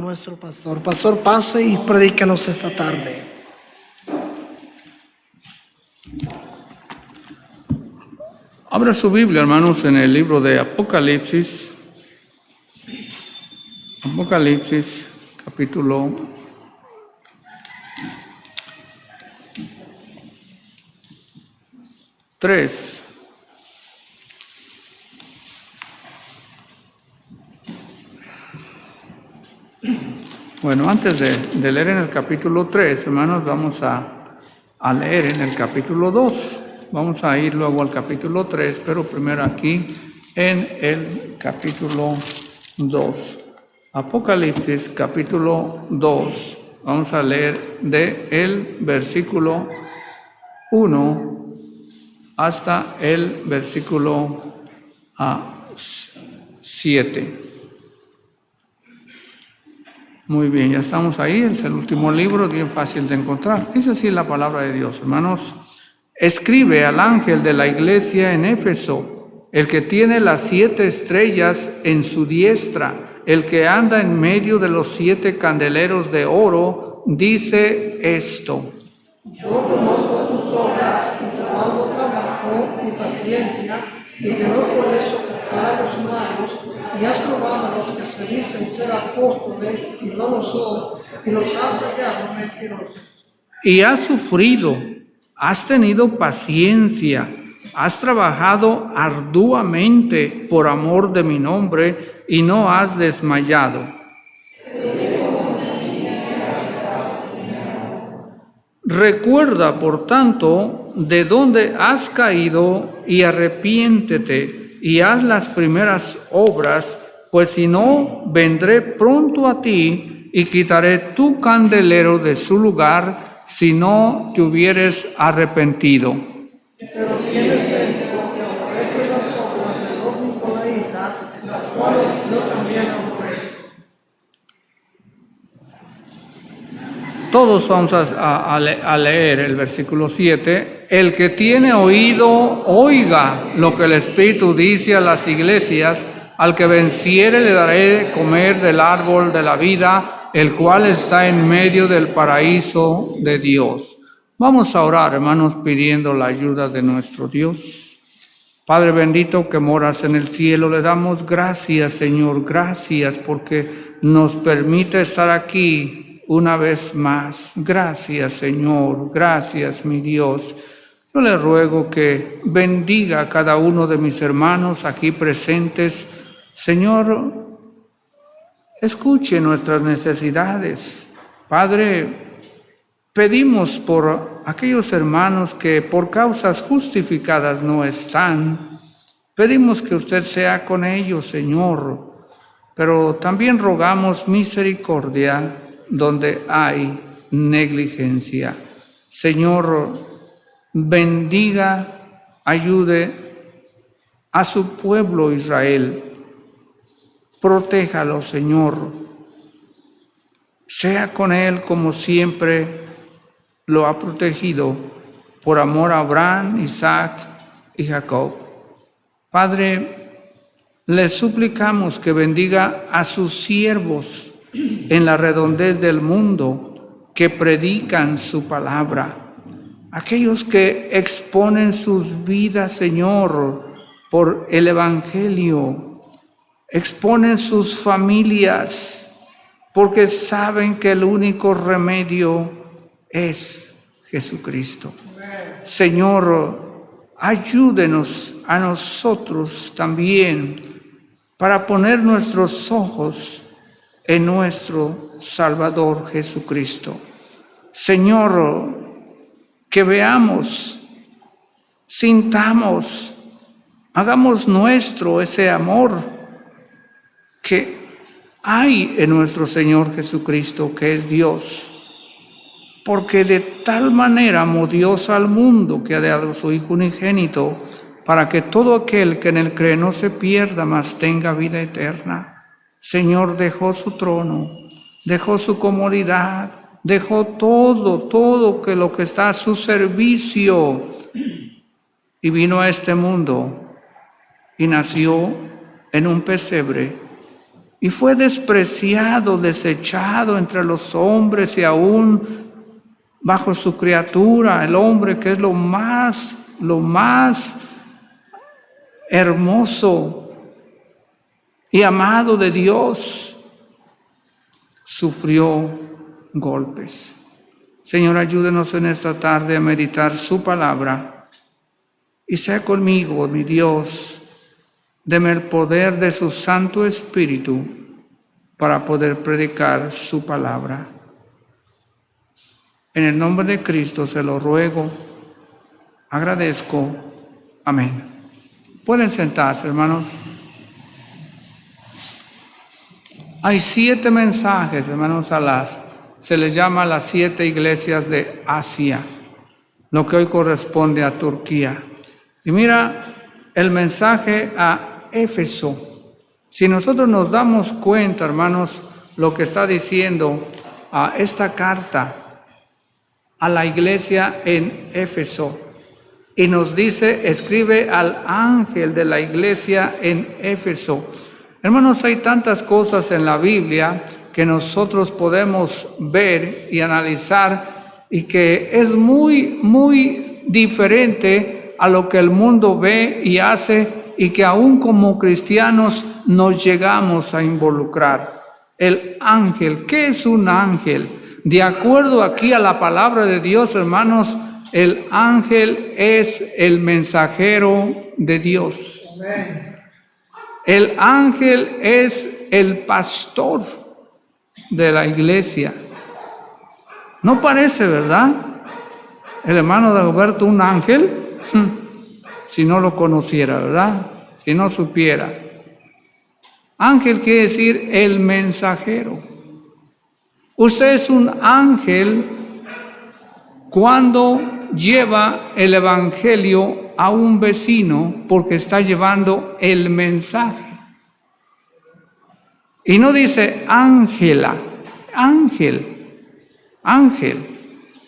Nuestro pastor. Pastor, pase y predícanos esta tarde. Abra su Biblia, hermanos, en el libro de Apocalipsis. Apocalipsis, capítulo 3. Bueno, antes de leer en el capítulo 3, hermanos, vamos a leer en el capítulo 2. Vamos a ir luego al capítulo 3, pero primero aquí en el capítulo 2. Apocalipsis, capítulo 2. Vamos a leer de el versículo 1 hasta el versículo 7. Muy bien, ya estamos ahí, es el último libro, bien fácil de encontrar. Dice así la palabra de Dios, hermanos. Escribe al ángel de la iglesia en Éfeso, el que tiene las 7 estrellas en su diestra, el que anda en medio de los 7 candeleros de oro, dice esto. Yo conozco tus obras y tu arduo trabajo y paciencia, y que no puedes soportar a los malos, y has probado a los que se dicen ser apóstoles y no lo son, y los has hallado mentirosos. Y has sufrido, has tenido paciencia, has trabajado arduamente por amor de mi nombre y no has desmayado. Recuerda, por tanto, de dónde has caído y arrepiéntete y haz las primeras obras, pues si no, vendré pronto a ti y quitaré tu candelero de su lugar si no te hubieres arrepentido. Pero tienes esto, que aborreces las obras de los nicolaitas, las cuales yo también aborrezco. Todos vamos a leer el versículo 7. El que tiene oído, oiga lo que el Espíritu dice a las iglesias. Al que venciere le daré de comer del árbol de la vida, el cual está en medio del paraíso de Dios. Vamos a orar, hermanos, pidiendo la ayuda de nuestro Dios. Padre bendito que moras en el cielo, le damos gracias, Señor, gracias porque nos permite estar aquí una vez más. Gracias, Señor, gracias, mi Dios. Yo le ruego que bendiga a cada uno de mis hermanos aquí presentes. Señor, escuche nuestras necesidades. Padre, pedimos por aquellos hermanos que por causas justificadas no están. Pedimos que usted sea con ellos, Señor. Pero también rogamos misericordia donde hay negligencia. Señor, bendiga, ayude a su pueblo Israel. Protéjalo, Señor. Sea con él como siempre lo ha protegido por amor a Abraham, Isaac y Jacob. Padre, le suplicamos que bendiga a sus siervos en la redondez del mundo que predican su palabra. Aquellos que exponen sus vidas, Señor, por el Evangelio. Exponen sus familias porque saben que el único remedio es Jesucristo. Señor, ayúdenos a nosotros también para poner nuestros ojos en nuestro Salvador Jesucristo. Señor, que veamos, sintamos, hagamos nuestro ese amor que hay en nuestro Señor Jesucristo, que es Dios. Porque de tal manera amó Dios al mundo que ha dado su Hijo unigénito, para que todo aquel que en él cree no se pierda, mas tenga vida eterna. Señor, dejó su trono, dejó su comodidad, dejó todo que lo que está a su servicio y vino a este mundo y nació en un pesebre y fue despreciado, desechado entre los hombres y aún bajo su criatura, el hombre que es lo más hermoso y amado de Dios, sufrió golpes. Señor, ayúdenos en esta tarde a meditar su palabra y sea conmigo, mi Dios. Deme el poder de su Santo Espíritu para poder predicar su palabra. En el nombre de Cristo se lo ruego, agradezco. Amén. Pueden sentarse, hermanos. Hay 7 mensajes, hermanos, se les llama las 7 iglesias de Asia, lo que hoy corresponde a Turquía. Y mira el mensaje a Éfeso. Si nosotros nos damos cuenta, hermanos, lo que está diciendo a esta carta a la iglesia en Éfeso, y nos dice, escribe al ángel de la iglesia en Éfeso. Hermanos, hay tantas cosas en la Biblia que nosotros podemos ver y analizar y que es muy diferente a lo que el mundo ve y hace, y que aún como cristianos nos llegamos a involucrar. El ángel, ¿qué es un ángel? De acuerdo aquí a la palabra de Dios, hermanos, el ángel es el mensajero de Dios. Amén. El ángel es el pastor de la iglesia. ¿No parece, verdad? El hermano Dagoberto, un ángel, si no lo conociera, ¿verdad? Si no supiera. Ángel quiere decir el mensajero. Usted es un ángel cuando lleva el evangelio a un vecino porque está llevando el mensaje. Y no dice Ángela, ángel.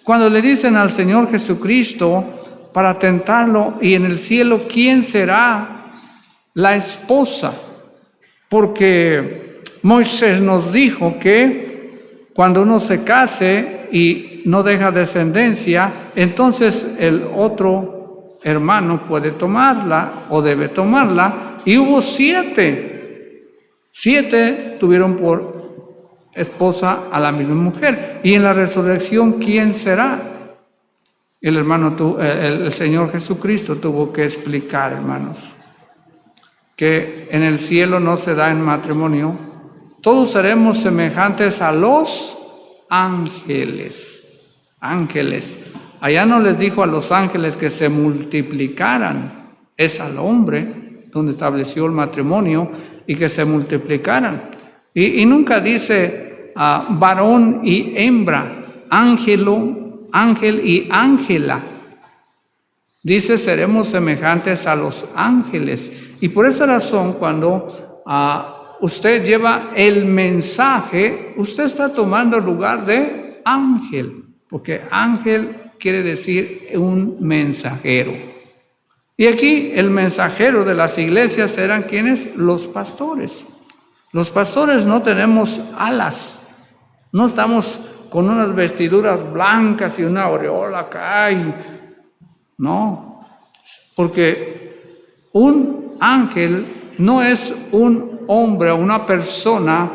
Cuando le dicen al Señor Jesucristo para tentarlo, y en el cielo, ¿quién será la esposa? Porque Moisés nos dijo que cuando uno se case y no deja descendencia, entonces el otro hermano puede tomarla o debe tomarla. Y hubo 7 tuvieron por esposa a la misma mujer. Y en la resurrección, ¿quién será? El Señor Jesucristo tuvo que explicar, hermanos, que en el cielo no se da en matrimonio. Todos seremos semejantes a los ángeles. Allá no les dijo a los ángeles que se multiplicaran, es al hombre donde estableció el matrimonio y que se multiplicaran. Y nunca dice varón y hembra, ángel y ángela. Dice, seremos semejantes a los ángeles. Y por esa razón, cuando usted lleva el mensaje, usted está tomando el lugar de ángel, porque ángel quiere decir un mensajero. Y aquí el mensajero de las iglesias eran ¿quiénes? Los pastores. Los pastores no tenemos alas, no estamos con unas vestiduras blancas y una aureola acá, no, porque un ángel no es un hombre o una persona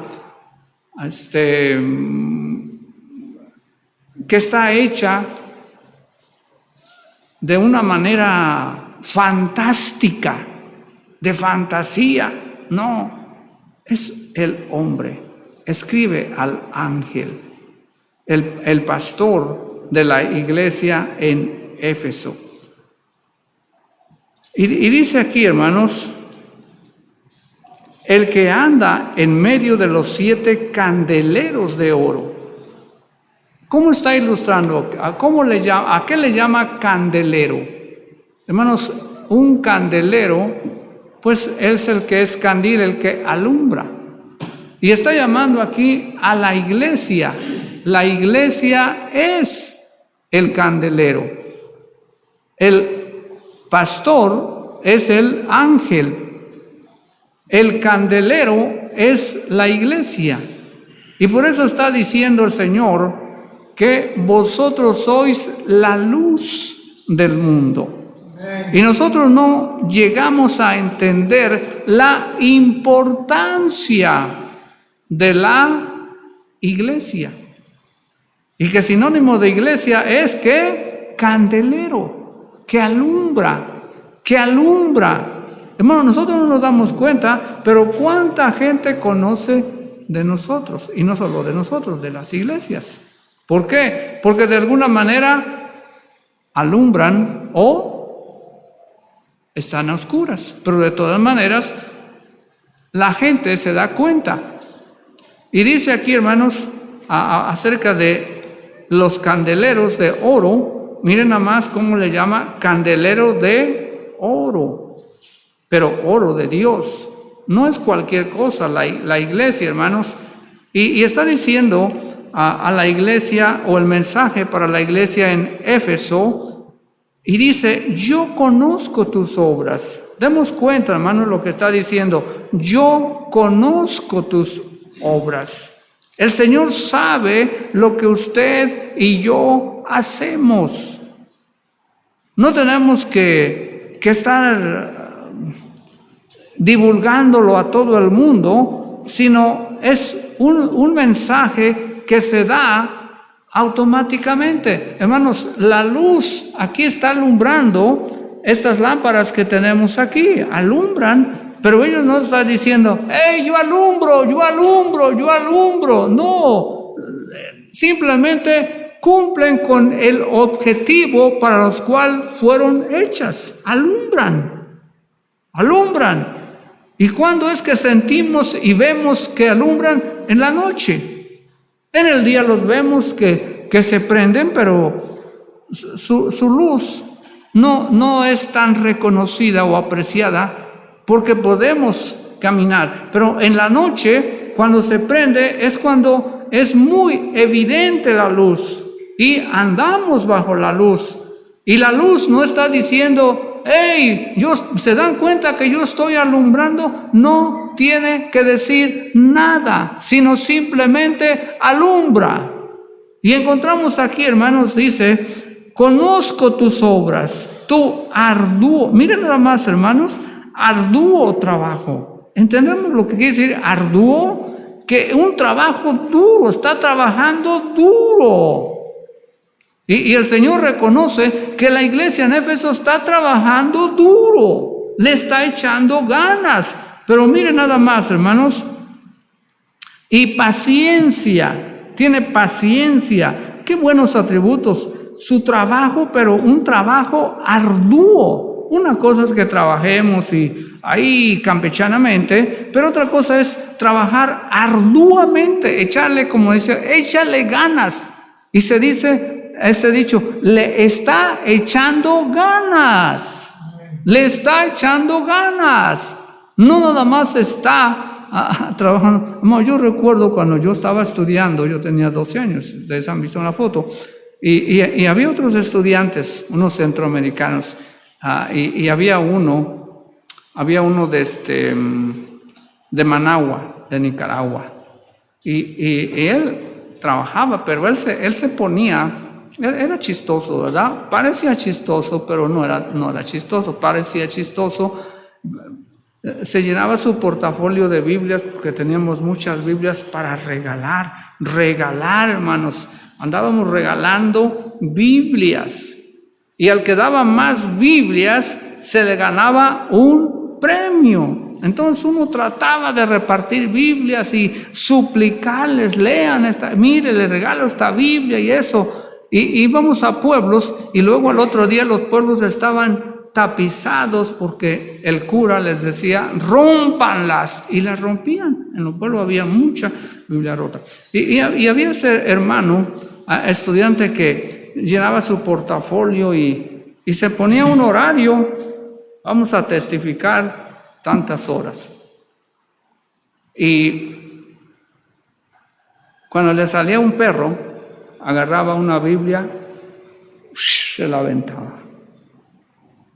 que está hecha de una manera fantástica, de fantasía, no. Es el hombre. Escribe al ángel, el pastor de la iglesia en Éfeso. Y dice aquí, hermanos, el que anda en medio de los 7 candeleros de oro. ¿Cómo está ilustrando? ¿A qué le llama candelero? Hermanos, un candelero pues es el que es candil, el que alumbra. Y está llamando aquí a la iglesia. La iglesia es el candelero. El pastor es el ángel. El candelero es la iglesia. Y por eso está diciendo el Señor que vosotros sois la luz del mundo. Y nosotros no llegamos a entender la importancia de la iglesia. Y que sinónimo de iglesia es que candelero, que alumbra, que alumbra. Hermano, nosotros no nos damos cuenta, pero cuánta gente conoce de nosotros, y no solo de nosotros, de las iglesias. ¿Por qué? Porque de alguna manera alumbran o están a oscuras, pero de todas maneras la gente se da cuenta. Y dice aquí, hermanos, acerca de los candeleros de oro. Miren nada más cómo le llama: candelero de oro, pero oro de Dios. No es cualquier cosa la iglesia, hermanos. Y está diciendo a la iglesia, o el mensaje para la iglesia en Éfeso, y dice: yo conozco tus obras. Demos cuenta, hermanos, lo que está diciendo: yo conozco tus obras. El Señor sabe lo que usted y yo hacemos. No tenemos que estar divulgándolo a todo el mundo, sino es un mensaje que se da automáticamente. Hermanos, la luz aquí está alumbrando. Estas lámparas que tenemos aquí alumbran, pero ellos no están diciendo: hey, yo alumbro, yo alumbro, yo alumbro. No, simplemente cumplen con el objetivo para los cuales fueron hechas. Alumbran, alumbran. ¿Y cuándo es que sentimos y vemos que alumbran? En la noche. En el día los vemos que se prenden, pero su luz no es tan reconocida o apreciada, porque podemos caminar. Pero en la noche, cuando se prende, es cuando es muy evidente la luz y andamos bajo la luz. Y la luz no está diciendo: hey, ¿se dan cuenta que yo estoy alumbrando? No tiene que decir nada, sino simplemente alumbra. Y encontramos aquí, hermanos, dice: conozco tus obras, tu arduo. Miren nada más, hermanos, arduo trabajo. ¿Entendemos lo que quiere decir arduo? Que un trabajo duro, está trabajando duro. Y el Señor reconoce que la iglesia en Éfeso está trabajando duro, le está echando ganas. Pero miren nada más, hermanos, y paciencia, tiene paciencia. Qué buenos atributos. Su trabajo, pero un trabajo arduo. Una cosa es que trabajemos y ahí campechanamente, pero otra cosa es trabajar arduamente, echarle, como dice, échale ganas. Y se dice, ese dicho, le está echando ganas, le está echando ganas. No nada más está trabajando. Yo recuerdo cuando yo estaba estudiando, yo tenía 12 años, ustedes han visto en la foto, y había otros estudiantes, unos centroamericanos, y había uno de Managua, de Nicaragua, y él trabajaba, pero él se ponía. Era chistoso, ¿verdad? Parecía chistoso, pero no era chistoso. Parecía chistoso. Se llenaba su portafolio de Biblias, porque teníamos muchas Biblias para regalar, hermanos. Andábamos regalando Biblias. Y al que daba más Biblias, se le ganaba un premio. Entonces uno trataba de repartir Biblias y suplicarles: lean mire, le regalo esta Biblia y eso. Y íbamos a pueblos, y luego al otro día los pueblos estaban tapizados porque el cura les decía: rómpanlas, y las rompían. En los pueblos había mucha Biblia rota. Y había ese hermano, estudiante, que llenaba su portafolio y se ponía un horario: vamos a testificar tantas horas. Y cuando le salía un perro, agarraba una Biblia, se la aventaba.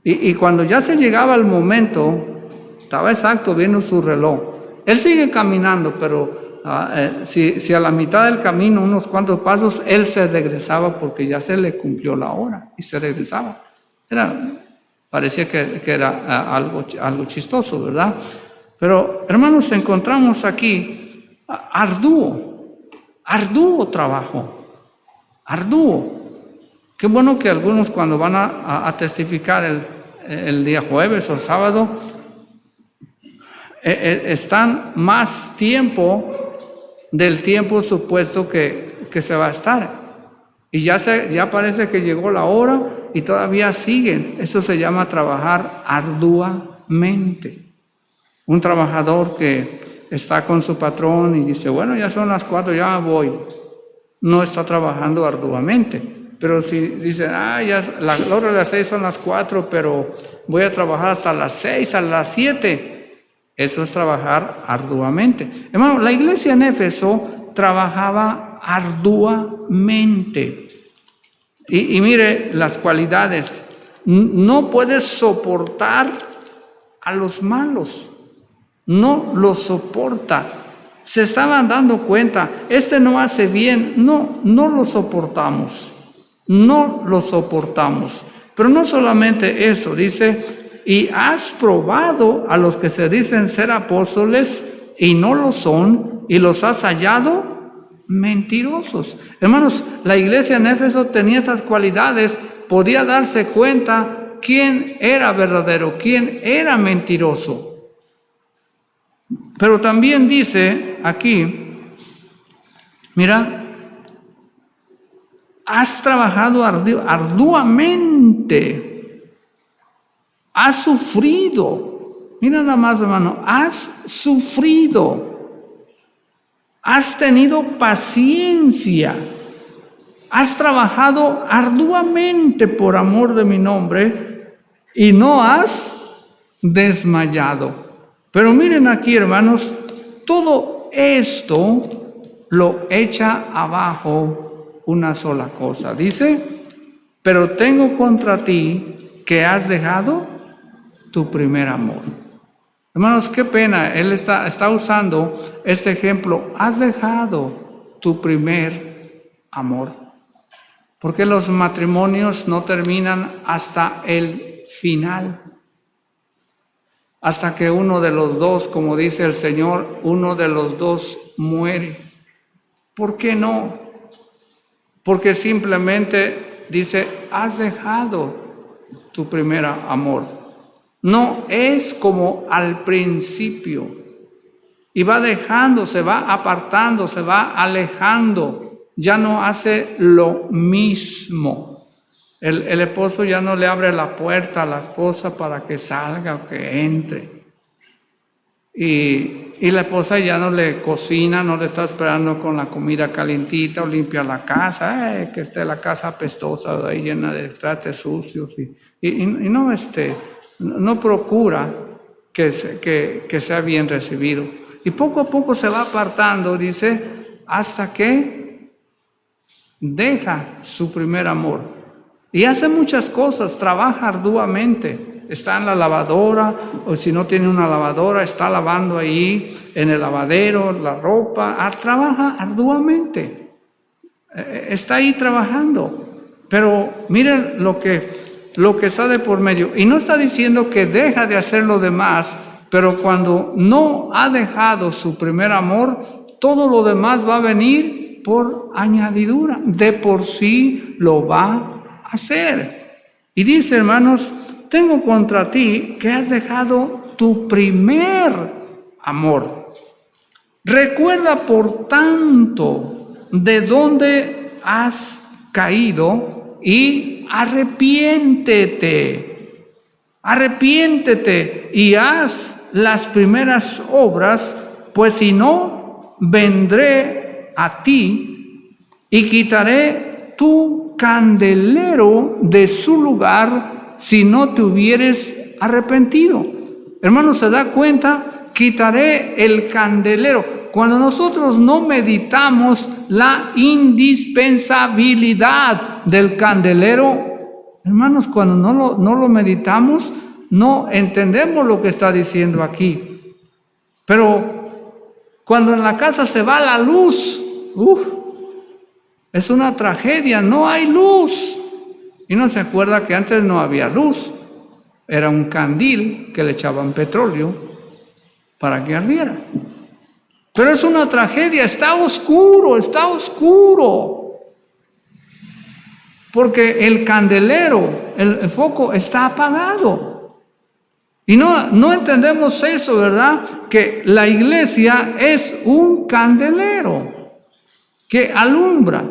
Y cuando ya se llegaba el momento, estaba exacto viendo su reloj, Él sigue caminando, pero si a la mitad del camino, unos cuantos pasos, él se regresaba porque ya se le cumplió la hora y se regresaba. Parecía que era algo chistoso, ¿verdad? Pero hermanos, encontramos aquí arduo trabajo, arduo. Qué bueno que algunos cuando van a testificar el día jueves o sábado, están más tiempo del tiempo supuesto que se va a estar. Y ya parece que llegó la hora y todavía siguen. Eso se llama trabajar arduamente. Un trabajador que está con su patrón y dice, bueno, ya son las 4, ya voy. No está trabajando arduamente. Pero si dice, ya la hora de las 6 son las 4, pero voy a trabajar hasta las 6, a las 7. Eso es trabajar arduamente. Hermano, la iglesia en Éfeso trabajaba arduamente. Y mire las cualidades. No puedes soportar a los malos. No los soporta. Se estaban dando cuenta, no hace bien. No lo soportamos. No lo soportamos. Pero no solamente eso, dice, y has probado a los que se dicen ser apóstoles y no lo son, y los has hallado mentirosos. Hermanos, la iglesia en Éfeso tenía estas cualidades, podía darse cuenta quién era verdadero, quién era mentiroso. Pero también dice aquí, mira, has trabajado arduamente, has sufrido, mira nada más, hermano, has sufrido, has tenido paciencia, has trabajado arduamente por amor de mi nombre y no has desmayado. Pero miren aquí, hermanos, todo esto lo echa abajo una sola cosa. Dice, pero tengo contra ti que has dejado tu primer amor. Hermanos, qué pena, él está usando este ejemplo. Has dejado tu primer amor. Porque los matrimonios no terminan hasta el final. Hasta que uno de los dos, como dice el Señor, uno de los dos muere. ¿Por qué no? Porque simplemente dice, has dejado tu primer amor. No es como al principio. Y va dejando, se va apartando, se va alejando. Ya no hace lo mismo. El esposo ya no le abre la puerta a la esposa para que salga o que entre. Y la esposa ya no le cocina, no le está esperando con la comida calientita o limpia la casa, que esté la casa apestosa, ahí llena de trastes sucios. Y no procura que sea bien recibido. Y poco a poco se va apartando, dice, hasta que deja su primer amor. Y hace muchas cosas, trabaja arduamente. Está en la lavadora, o si no tiene una lavadora, está lavando ahí en el lavadero la ropa. Trabaja arduamente. Está ahí trabajando. Pero miren lo que está de por medio. Y no está diciendo que deja de hacer lo demás, pero cuando no ha dejado su primer amor, todo lo demás va a venir por añadidura. De por sí lo va a hacer. Y dice, hermanos, tengo contra ti que has dejado tu primer amor. Recuerda, por tanto, de dónde has caído y arrepiéntete. Arrepiéntete y haz las primeras obras, pues si no, vendré a ti y quitaré tu candelero de su lugar si no te hubieres arrepentido. Hermano, ¿se da cuenta? Quitaré el candelero. Cuando nosotros no meditamos la indispensabilidad del candelero, hermanos, cuando no lo meditamos, no entendemos lo que está diciendo aquí. Pero Cuando en la casa se va la luz, es una tragedia, no hay luz. Y no se acuerda que antes no había luz, era un candil que le echaban petróleo para que ardiera. Pero es una tragedia, está oscuro, porque el candelero, el foco está apagado. Y no entendemos eso, ¿verdad? Que la iglesia es un candelero que alumbra.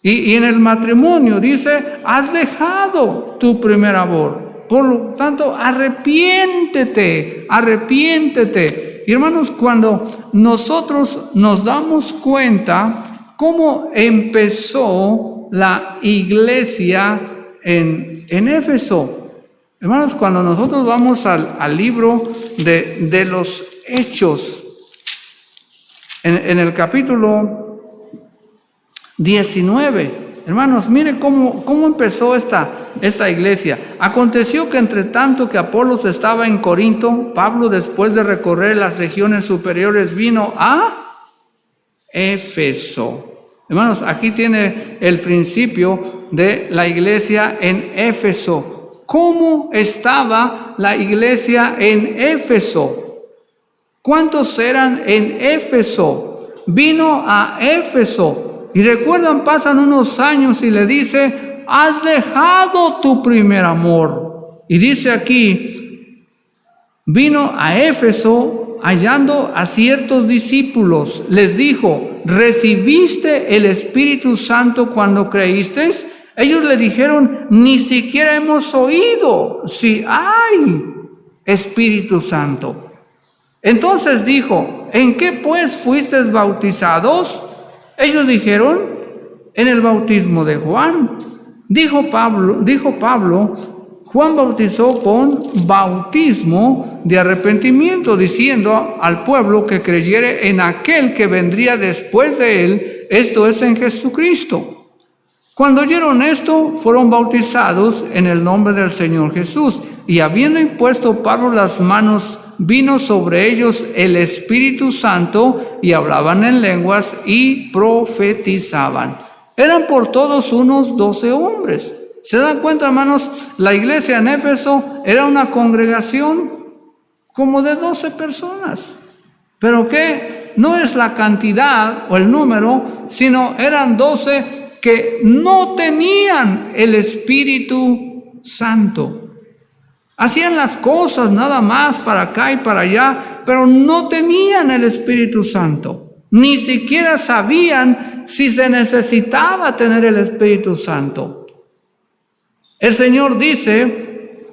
Y en el matrimonio dice, has dejado tu primer amor. Por lo tanto, arrepiéntete. Y hermanos, cuando nosotros nos damos cuenta cómo empezó la iglesia en Éfeso. Hermanos, cuando nosotros vamos al libro de los Hechos, en el capítulo 19, hermanos, mire cómo empezó esta iglesia. Aconteció que entre tanto que Apolos estaba en Corinto, Pablo, después de recorrer las regiones superiores, vino a Éfeso. Hermanos, aquí tiene el principio de la iglesia en Éfeso. ¿Cómo estaba la iglesia en Éfeso? ¿Cuántos eran en Éfeso? Vino a Éfeso. Y recuerdan, pasan unos años y le dice, has dejado tu primer amor. Y dice aquí, vino a Éfeso hallando a ciertos discípulos. Les dijo, ¿recibiste el Espíritu Santo cuando creísteis? Ellos le dijeron, ni siquiera hemos oído si hay Espíritu Santo. Entonces dijo, ¿en qué pues fuisteis bautizados? Ellos dijeron, en el bautismo de Juan. Dijo Pablo, Juan bautizó con bautismo de arrepentimiento, diciendo al pueblo que creyere en aquel que vendría después de él, esto es en Jesucristo. Cuando oyeron esto, fueron bautizados en el nombre del Señor Jesús. Y habiendo impuesto Pablo las manos, vino sobre ellos el Espíritu Santo y hablaban en lenguas y profetizaban. Eran por todos unos 12 hombres. ¿Se dan cuenta, hermanos? La iglesia en Éfeso era una congregación como de 12 personas. ¿Pero qué? No es la cantidad o el número, sino eran 12 que no tenían el Espíritu Santo. Hacían las cosas nada más para acá y para allá, pero no tenían el Espíritu Santo. Ni siquiera sabían si se necesitaba tener el Espíritu Santo. El Señor dice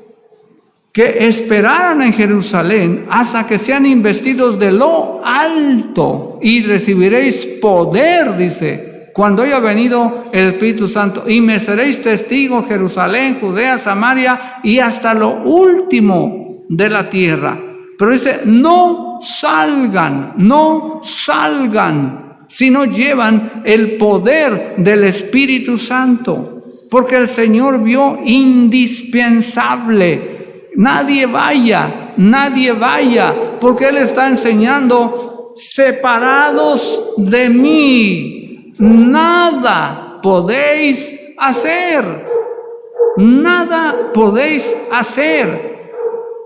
que esperaran en Jerusalén hasta que sean investidos de lo alto y recibiréis poder, dice, cuando haya venido el Espíritu Santo, y me seréis testigos, Jerusalén, Judea, Samaria y hasta lo último de la tierra. Pero dice, no salgan si no llevan el poder del Espíritu Santo, porque el Señor vio indispensable. Nadie vaya, porque Él está enseñando, separados de mí, nada podéis hacer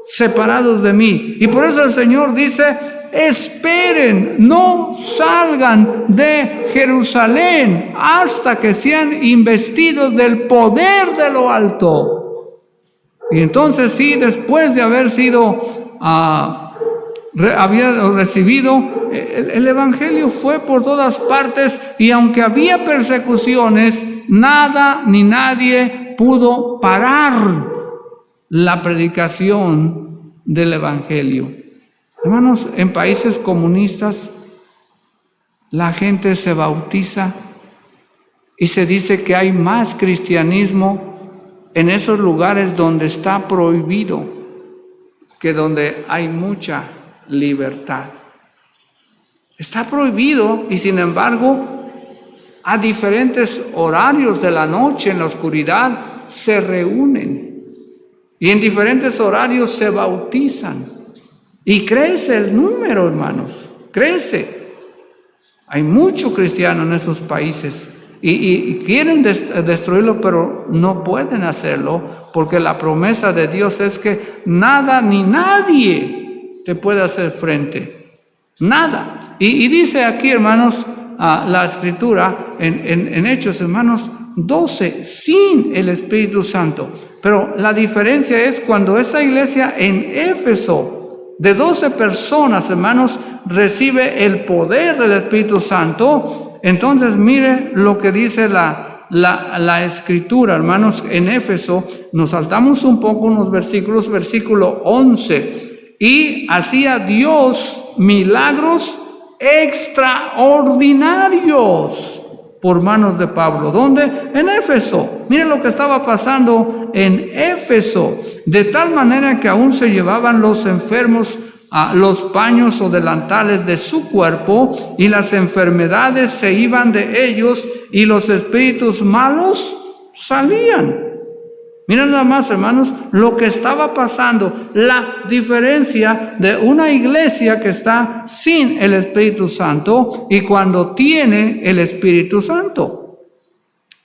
separados de mí. Y por eso el Señor dice, esperen, no salgan de Jerusalén hasta que sean investidos del poder de lo alto. Y entonces sí, después de haber sido había recibido, el evangelio fue por todas partes, y aunque había persecuciones, nada ni nadie pudo parar la predicación del evangelio. Hermanos, en países comunistas la gente se bautiza y se dice que hay más cristianismo en esos lugares donde está prohibido que donde hay mucha libertad. Está prohibido, y sin embargo, a diferentes horarios de la noche, en la oscuridad, se reúnen, y en diferentes horarios se bautizan, y crece el número, hermanos, crece. Hay mucho cristiano en esos países y quieren destruirlo, pero no pueden hacerlo porque la promesa de Dios es que nada ni nadie te puede hacer frente. Nada. Y dice aquí, hermanos, la escritura en Hechos, hermanos, 12, sin el Espíritu Santo. Pero la diferencia es cuando esta iglesia en Éfeso, de 12 personas, hermanos, recibe el poder del Espíritu Santo. Entonces mire lo que dice la escritura, hermanos, en Éfeso. Nos saltamos un poco unos versículos, versículo 11. Y hacía Dios milagros extraordinarios por manos de Pablo. ¿Dónde? En Éfeso. Miren lo que estaba pasando en Éfeso, de tal manera que aún se llevaban los enfermos a los paños o delantales de su cuerpo, y las enfermedades se iban de ellos, y los espíritus malos salían. Miren nada más, hermanos, lo que estaba pasando, la diferencia de una iglesia que está sin el Espíritu Santo y cuando tiene el Espíritu Santo.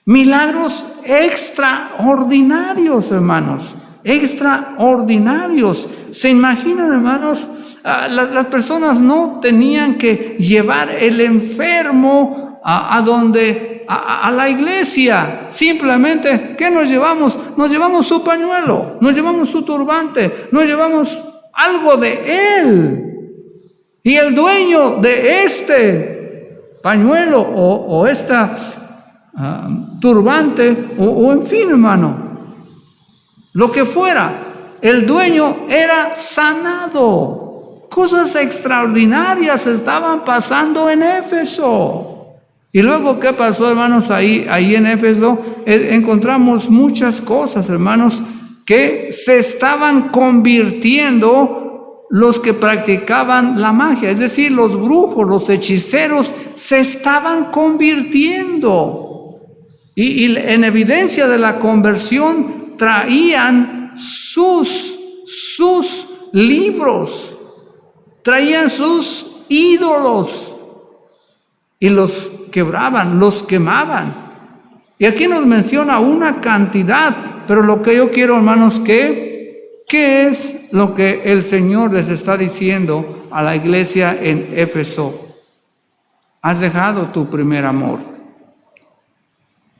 Milagros extraordinarios, hermanos, extraordinarios. ¿Se imaginan, hermanos? Las personas no tenían que llevar el enfermo a la iglesia. Simplemente, ¿qué nos llevamos? Nos llevamos su pañuelo, nos llevamos su turbante, nos llevamos algo de él. Y el dueño de este pañuelo o esta turbante o en fin, hermano, lo que fuera, el dueño era sanado. Cosas extraordinarias estaban pasando en Éfeso. Y luego, ¿qué pasó, hermanos? Ahí en Éfeso encontramos muchas cosas, hermanos, que se estaban convirtiendo los que practicaban la magia, es decir, los brujos, los hechiceros, se estaban convirtiendo. Y en evidencia de la conversión traían sus libros, traían sus ídolos y los quebraban, los quemaban. Y aquí nos menciona una cantidad, pero lo que yo quiero, hermanos, ¿qué es lo que el Señor les está diciendo a la iglesia en Éfeso? Has dejado tu primer amor.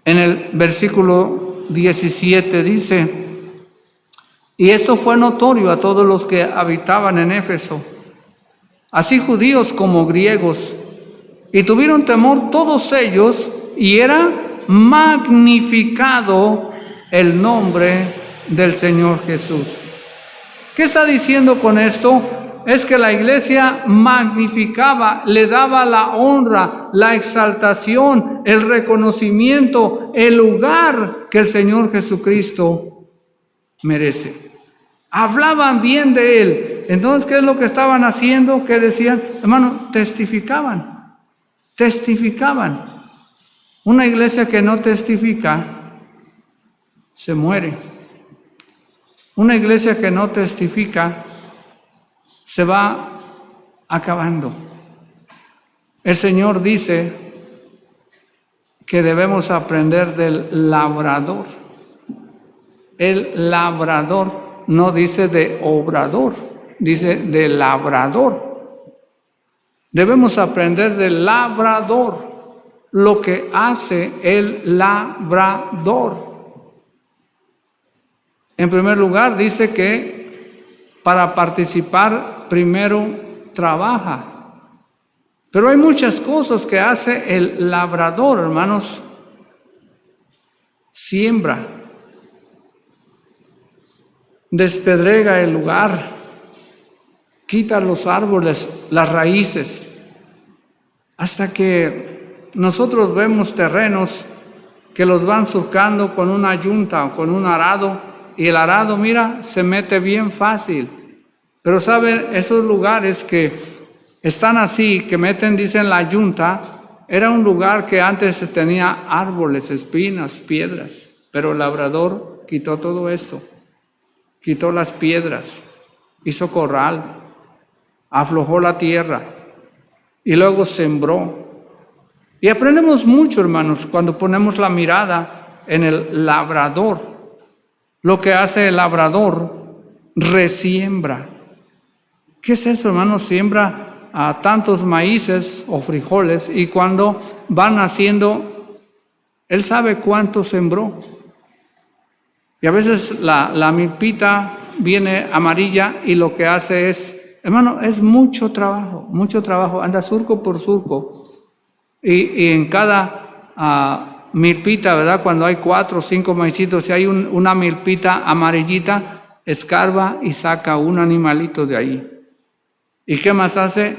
En el versículo 17 dice: y esto fue notorio a todos los que habitaban en Éfeso, así judíos como griegos, y tuvieron temor todos ellos, y era magnificado el nombre del Señor Jesús. ¿Qué está diciendo con esto? Es que la iglesia magnificaba, le daba la honra, la exaltación, el reconocimiento, el lugar que el Señor Jesucristo merece. Hablaban bien de Él. Entonces, ¿qué es lo que estaban haciendo? ¿Qué decían? Hermano, testificaban. Una iglesia que no testifica se muere. Una iglesia que no testifica se va acabando. El Señor dice que debemos aprender del labrador. El labrador no dice de obrador, dice de labrador. Debemos aprender del labrador, lo que hace el labrador. En primer lugar, dice que para participar primero trabaja. Pero hay muchas cosas que hace el labrador, hermanos. Siembra, despedrega el lugar, quita los árboles, las raíces, hasta que nosotros vemos terrenos que los van surcando con una yunta o con un arado, y el arado, mira, se mete bien fácil. Pero saben, esos lugares que están así, que meten, dicen, la yunta, era un lugar que antes tenía árboles, espinas, piedras, pero el labrador quitó todo esto, quitó las piedras, hizo corral, aflojó la tierra, y luego sembró. Y aprendemos mucho, hermanos, cuando ponemos la mirada en el labrador. Lo que hace el labrador, resiembra. ¿Qué es eso, hermanos? Siembra a tantos maíces o frijoles y cuando van naciendo, él sabe cuánto sembró. Y a veces la milpita viene amarilla y lo que hace es, hermano, es mucho trabajo, anda surco por surco. Y en cada milpita, ¿verdad? Cuando hay 4 o 5 maicitos, si hay una milpita amarillita, escarba y saca un animalito de ahí. ¿Y qué más hace?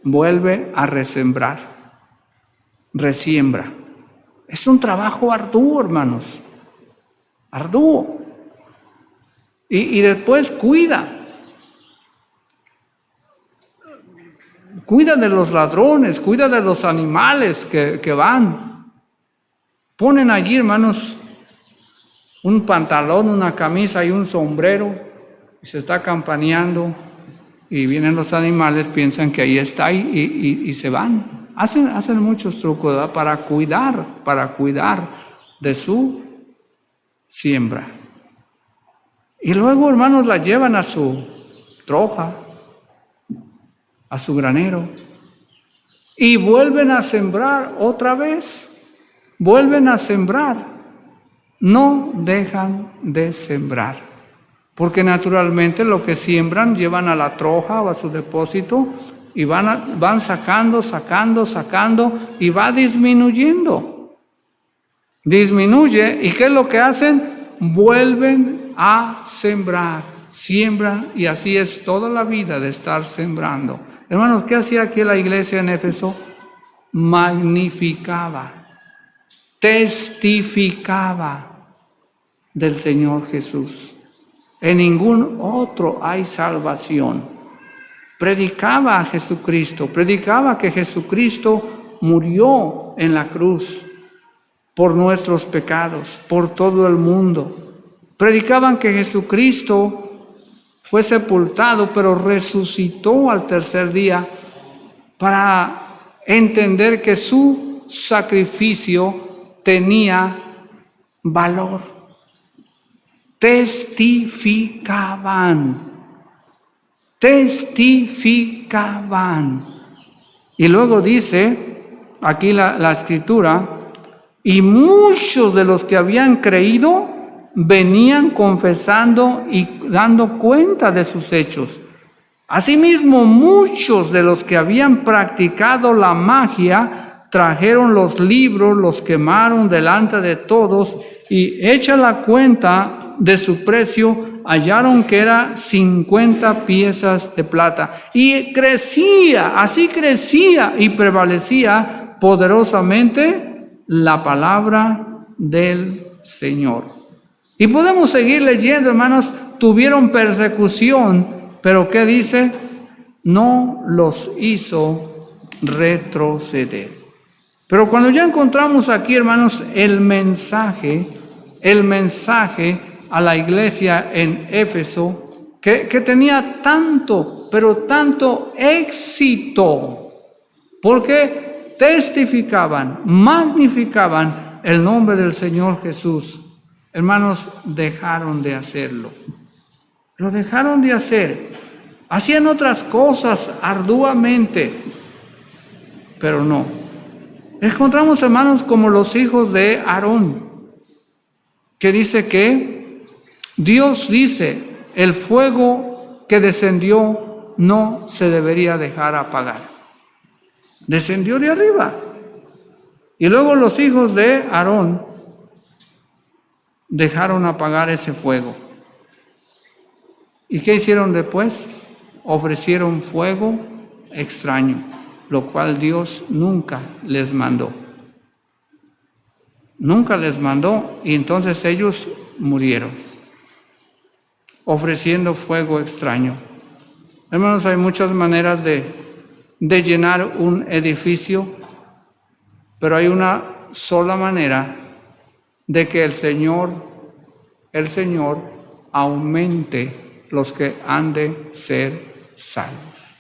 Vuelve a resembrar, resiembra. Es un trabajo arduo, hermanos, arduo. Y después cuida de los ladrones, cuida de los animales que van. Ponen allí, hermanos, un pantalón, una camisa y un sombrero, y se está campaneando, y vienen los animales, piensan que ahí está y se van. Hacen muchos trucos, ¿verdad? Para cuidar de su siembra. Y luego, hermanos, la llevan a su troja, a su granero, y vuelven a sembrar otra vez, vuelven a sembrar, no dejan de sembrar, porque naturalmente lo que siembran llevan a la troja o a su depósito y van sacando y va disminuyendo, disminuye, ¿y qué es lo que hacen? Vuelven a sembrar, siembran, y así es toda la vida de estar sembrando. Hermanos, ¿qué hacía aquí la iglesia en Éfeso? Magnificaba, testificaba del Señor Jesús. En ningún otro hay salvación. Predicaba a Jesucristo, predicaba que Jesucristo murió en la cruz por nuestros pecados, por todo el mundo. Predicaban que Jesucristo fue sepultado, pero resucitó al tercer día para entender que su sacrificio tenía valor. Testificaban. Y luego dice aquí la escritura, y muchos de los que habían creído venían confesando y dando cuenta de sus hechos. Asimismo, muchos de los que habían practicado la magia trajeron los libros, los quemaron delante de todos y hecha la cuenta de su precio, hallaron que era 50 piezas de plata. Y así crecía y prevalecía poderosamente la palabra del Señor. Y podemos seguir leyendo, hermanos, tuvieron persecución, pero ¿qué dice? No los hizo retroceder. Pero cuando ya encontramos aquí, hermanos, el mensaje a la iglesia en Éfeso, que tenía tanto, pero tanto éxito, porque testificaban, magnificaban el nombre del Señor Jesús. Hermanos, dejaron de hacerlo. Lo dejaron de hacer. Hacían otras cosas arduamente, pero no. Encontramos, hermanos, como los hijos de Aarón, que dice que Dios dice, el fuego que descendió no se debería dejar apagar. Descendió de arriba. Y luego los hijos de Aarón dejaron apagar ese fuego. ¿Y qué hicieron después? Ofrecieron fuego extraño, lo cual Dios nunca les mandó. Nunca les mandó, y entonces ellos murieron, ofreciendo fuego extraño. Hermanos, hay muchas maneras de llenar un edificio, pero hay una sola manera de que el Señor aumente los que han de ser salvos.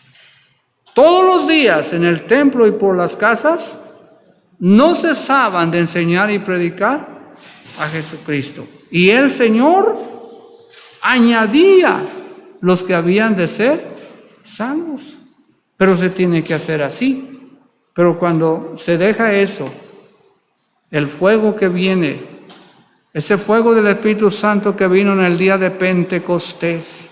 todos los días en el templo y por las casas, no cesaban de enseñar y predicar a Jesucristo. Y el Señor añadía los que habían de ser salvos. Pero se tiene que hacer así. Pero cuando se deja eso, el fuego que viene, ese fuego del Espíritu Santo que vino en el día de Pentecostés,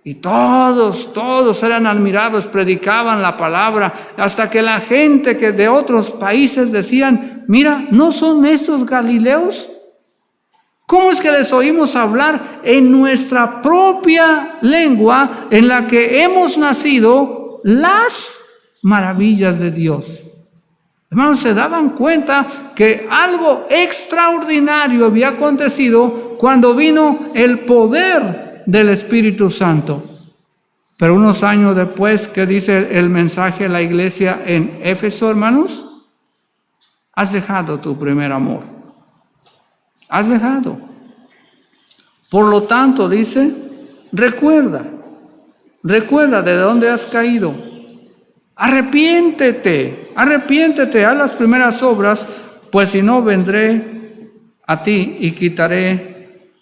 y todos eran admirados, predicaban la palabra, hasta que la gente que de otros países decían: mira, ¿no son estos galileos? ¿Cómo es que les oímos hablar en nuestra propia lengua en la que hemos nacido las maravillas de Dios? Hermanos, se daban cuenta que algo extraordinario había acontecido cuando vino el poder del Espíritu Santo. Pero unos años después, ¿qué dice el mensaje a la iglesia en Éfeso, hermanos? Has dejado tu primer amor. Has dejado. Por lo tanto, dice, recuerda de dónde has caído. Arrepiéntete, haz las primeras obras, pues si no, vendré a ti y quitaré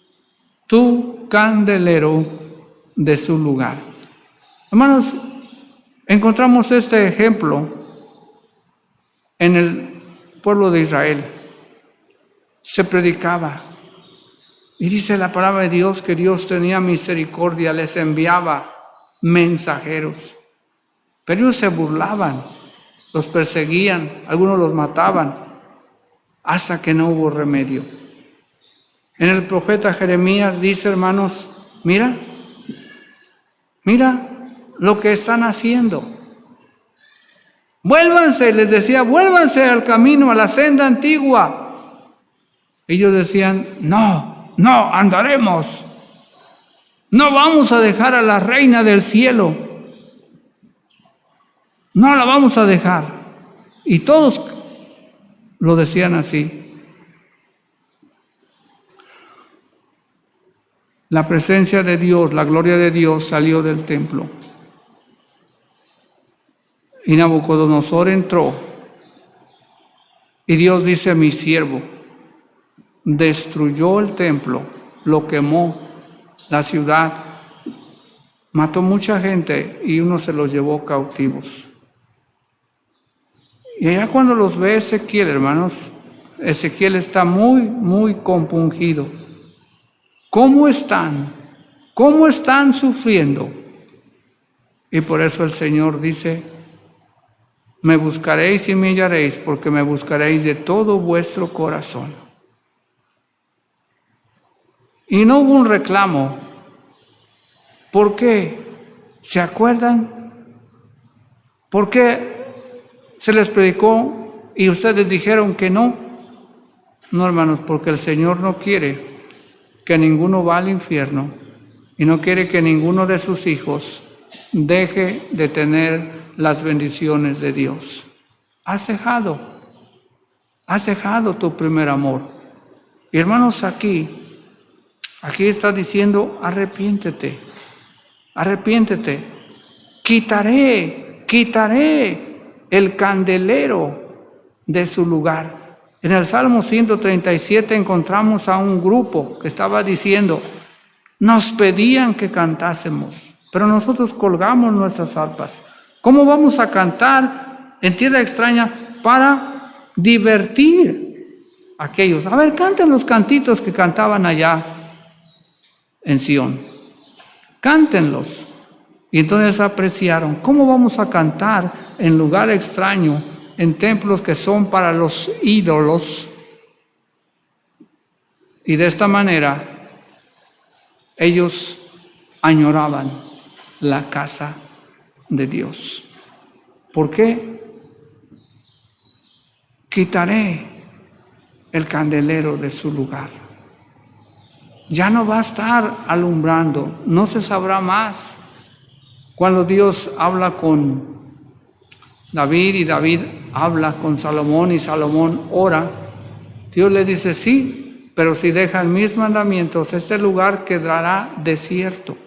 tu candelero de su lugar. Hermanos, encontramos este ejemplo en el pueblo de Israel. Se predicaba, y dice la palabra de Dios que Dios tenía misericordia, les enviaba mensajeros, pero ellos se burlaban, los perseguían, algunos los mataban, hasta que no hubo remedio. En el profeta Jeremías dice, hermanos, mira lo que están haciendo. Vuélvanse, les decía, vuélvanse al camino, a la senda antigua. Ellos decían, no andaremos. No vamos a dejar a la reina del cielo. No la vamos a dejar. Y todos lo decían así. La presencia de Dios, la gloria de Dios salió del templo. Y Nabucodonosor entró. Y Dios dice, mi siervo destruyó el templo, lo quemó, la ciudad, mató mucha gente y uno se los llevó cautivos. Y allá cuando los ve Ezequiel, hermanos, Ezequiel está muy compungido. ¿Cómo están? ¿Cómo están sufriendo? Y por eso el Señor dice, me buscaréis y me hallaréis, porque me buscaréis de todo vuestro corazón. Y no hubo un reclamo. ¿Por qué? ¿Se acuerdan? ¿Por qué se les predicó y ustedes dijeron que no? No, hermanos, porque el Señor no quiere que ninguno va al infierno y no quiere que ninguno de sus hijos deje de tener las bendiciones de Dios. Has dejado tu primer amor. Y hermanos, aquí está diciendo, arrepiéntete, quitaré el candelero de su lugar. En el Salmo 137 encontramos a un grupo que estaba diciendo, nos pedían que cantásemos, pero nosotros colgamos nuestras arpas. ¿Cómo vamos a cantar en tierra extraña para divertir a aquellos? A ver, canten los cantitos que cantaban allá en Sión. Cántenlos. Y entonces apreciaron, ¿cómo vamos a cantar en lugar extraño, en templos que son para los ídolos? Y de esta manera ellos añoraban la casa de Dios. ¿Por qué? Quitaré el candelero de su lugar. Ya no va a estar alumbrando, no se sabrá más. Cuando Dios habla con David y David habla con Salomón y Salomón ora, Dios le dice, sí, pero si dejan mis mandamientos, este lugar quedará desierto.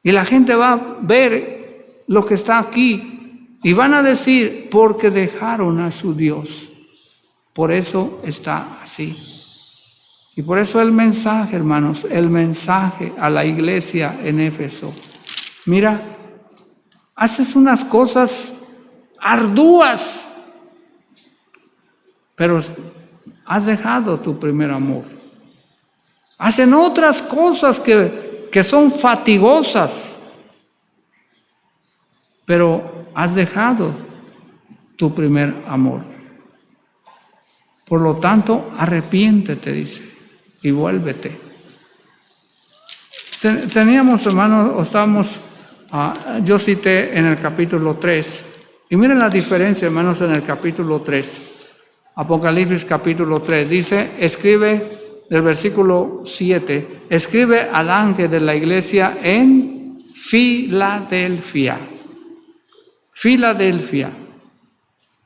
Y la gente va a ver lo que está aquí. Y van a decir, porque dejaron a su Dios. Por eso está así. Y por eso el mensaje, hermanos, el mensaje a la iglesia en Éfeso. Mira, haces unas cosas arduas, pero has dejado tu primer amor. Hacen otras cosas que son fatigosas, pero has dejado tu primer amor. Por lo tanto, arrepiéntete, dice, y vuélvete. Teníamos, hermanos, yo cité en el capítulo 3, y miren la diferencia, hermanos, en el capítulo 3. Apocalipsis capítulo 3, dice, escribe, del versículo 7, escribe al ángel de la iglesia en Filadelfia. Filadelfia.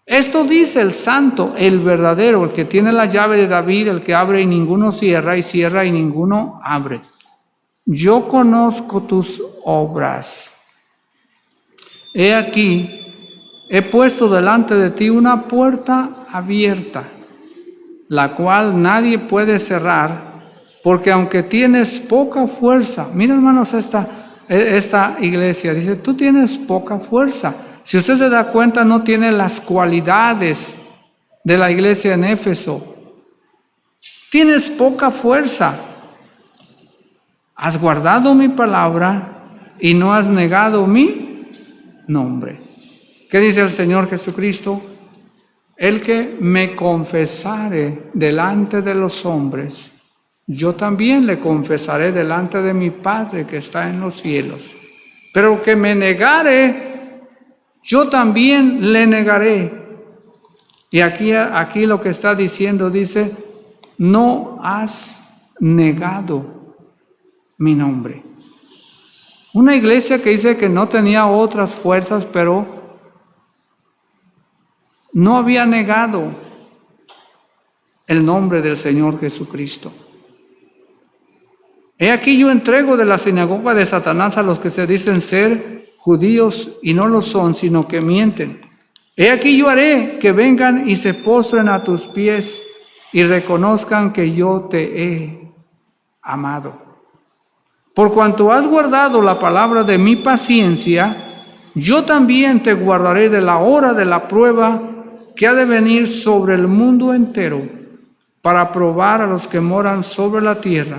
Esto dice el santo, el verdadero, el que tiene la llave de David, el que abre y ninguno cierra, y cierra y ninguno abre. Yo conozco tus obras. He aquí, he puesto delante de ti una puerta abierta, la cual nadie puede cerrar, porque aunque tienes poca fuerza, mira hermanos esta iglesia, dice, tú tienes poca fuerza. Si usted se da cuenta, no tiene las cualidades de la iglesia en Éfeso. Tienes poca fuerza. Has guardado mi palabra y no has negado mi nombre. ¿Qué dice el Señor Jesucristo? El que me confesare delante de los hombres, yo también le confesaré delante de mi Padre que está en los cielos. Pero que me negare, yo también le negaré. Y aquí lo que está diciendo, dice, no has negado mi nombre. Una iglesia que dice que no tenía otras fuerzas, pero no había negado el nombre del Señor Jesucristo. He aquí yo entrego de la sinagoga de Satanás a los que se dicen ser judíos y no lo son, sino que mienten. He aquí yo haré que vengan y se postren a tus pies y reconozcan que yo te he amado. Por cuanto has guardado la palabra de mi paciencia, yo también te guardaré de la hora de la prueba que ha de venir sobre el mundo entero para probar a los que moran sobre la tierra.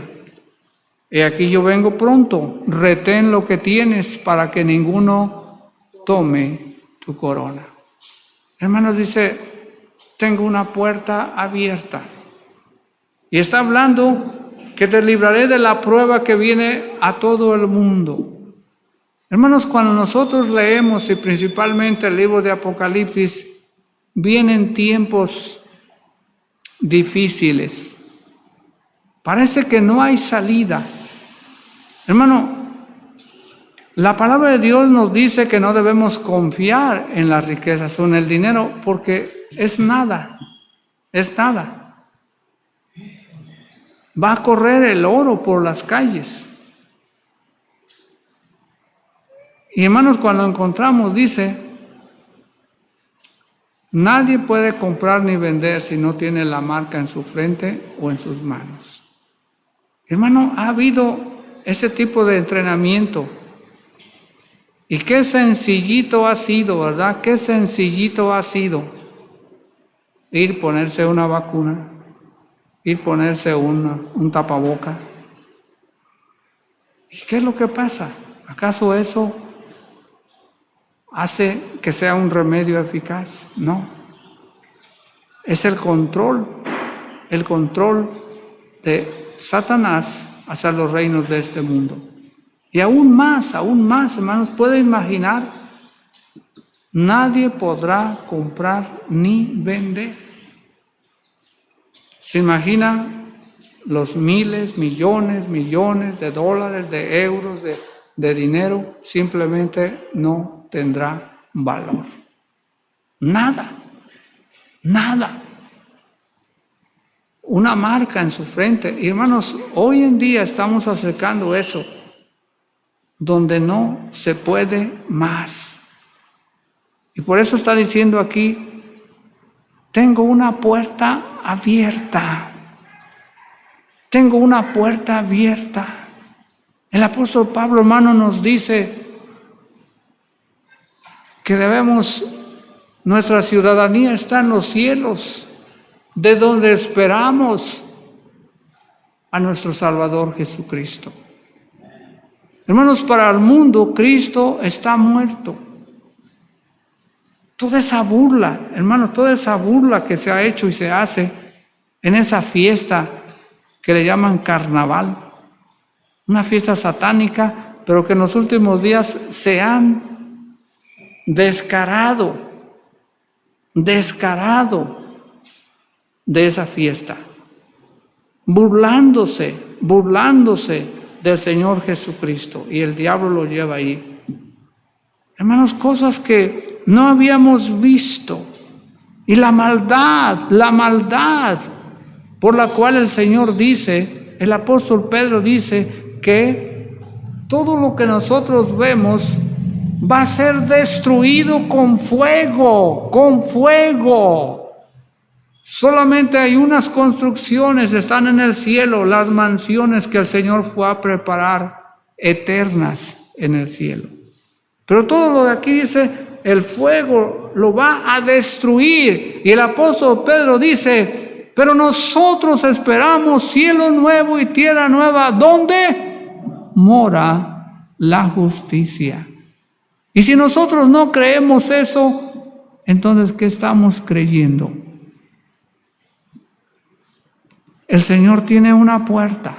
He aquí yo vengo pronto, retén lo que tienes para que ninguno tome tu corona. Hermanos, dice, tengo una puerta abierta. Y está hablando que te libraré de la prueba que viene a todo el mundo. Hermanos, cuando nosotros leemos y principalmente el libro de Apocalipsis, vienen tiempos difíciles. Parece que no hay salida. Hermano, la palabra de Dios nos dice que no debemos confiar en las riquezas o en el dinero porque es nada, es nada. Va a correr el oro por las calles. Y hermanos, cuando encontramos, dice, nadie puede comprar ni vender si no tiene la marca en su frente o en sus manos. Hermano, ha habido ese tipo de entrenamiento. Y qué sencillito ha sido, ¿verdad? Qué sencillito ha sido ir ponerse una vacuna, ir ponerse un tapaboca. ¿Y qué es lo que pasa? ¿Acaso eso hace que sea un remedio eficaz? No. Es el control de Satanás hacia los reinos de este mundo. Y aún más, hermanos, puede imaginar, nadie podrá comprar ni vender. ¿Se imagina los miles, millones de dólares, de euros, de dinero? Simplemente no tendrá valor. Nada. Una marca en su frente. Y hermanos, hoy en día estamos acercando eso. donde no se puede más. Y por eso está diciendo aquí, tengo una puerta abierta. Tengo una puerta abierta. El apóstol Pablo, hermano, nos dice que nuestra ciudadanía está en los cielos, de donde esperamos a nuestro Salvador Jesucristo. Hermanos, para el mundo Cristo está muerto. Toda esa burla, hermanos, toda esa burla que se ha hecho y se hace en esa fiesta que le llaman carnaval, una fiesta satánica, pero que en los últimos días se han descarado de esa fiesta, burlándose del Señor Jesucristo, y el diablo lo lleva ahí. Hermanos, cosas que no habíamos visto, y la maldad por la cual el Señor dice, el apóstol Pedro dice que todo lo que nosotros vemos va a ser destruido con fuego. Solamente hay unas construcciones, están en el cielo, las mansiones que el Señor fue a preparar, eternas en el cielo. Pero todo lo de aquí dice, el fuego lo va a destruir. Y el apóstol Pedro dice, pero nosotros esperamos cielo nuevo y tierra nueva, donde mora la justicia. Y si nosotros no creemos eso, entonces ¿qué estamos creyendo? El Señor tiene una puerta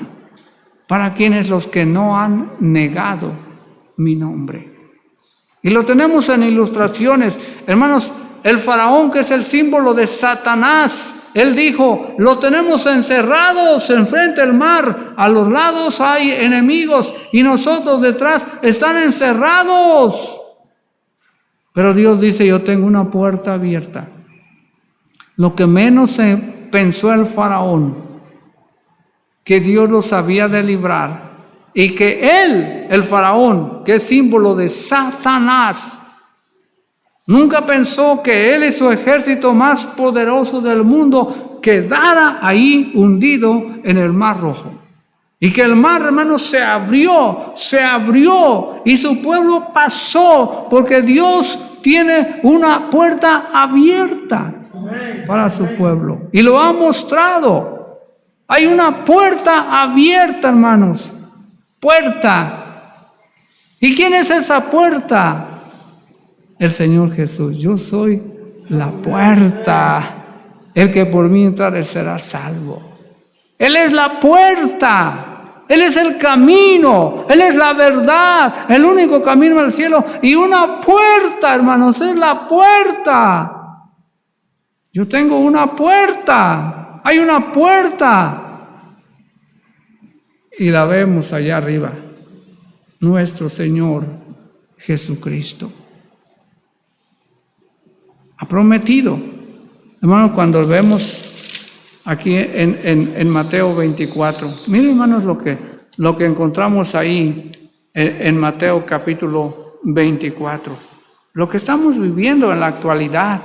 para quienes los que no han negado mi nombre. Y lo tenemos en ilustraciones. Hermanos, el faraón, que es el símbolo de Satanás, él dijo, lo tenemos encerrados enfrente del mar, a los lados hay enemigos y nosotros detrás están encerrados. Pero Dios dice, yo tengo una puerta abierta. Lo que menos se pensó el faraón, que Dios los había de librar, y que él, el faraón, que es símbolo de Satanás, nunca pensó que él y su ejército más poderoso del mundo quedara ahí hundido en el Mar Rojo. Y que el mar, hermanos, se abrió y su pueblo pasó, porque Dios tiene una puerta abierta para su pueblo. Y lo ha mostrado. Hay una puerta abierta, hermanos. Puerta. ¿Y quién es esa puerta? El Señor Jesús. Yo soy la puerta. El que por mí entrar, él será salvo. Él es la puerta. Él es el camino. Él es la verdad. El único camino al cielo. Y una puerta, hermanos, es la puerta. Yo tengo una puerta. Hay una puerta. Y la vemos allá arriba. Nuestro Señor Jesucristo ha prometido. Hermanos, cuando vemos aquí en Mateo 24, miren, hermanos, lo que encontramos ahí en Mateo capítulo 24, lo que estamos viviendo en la actualidad.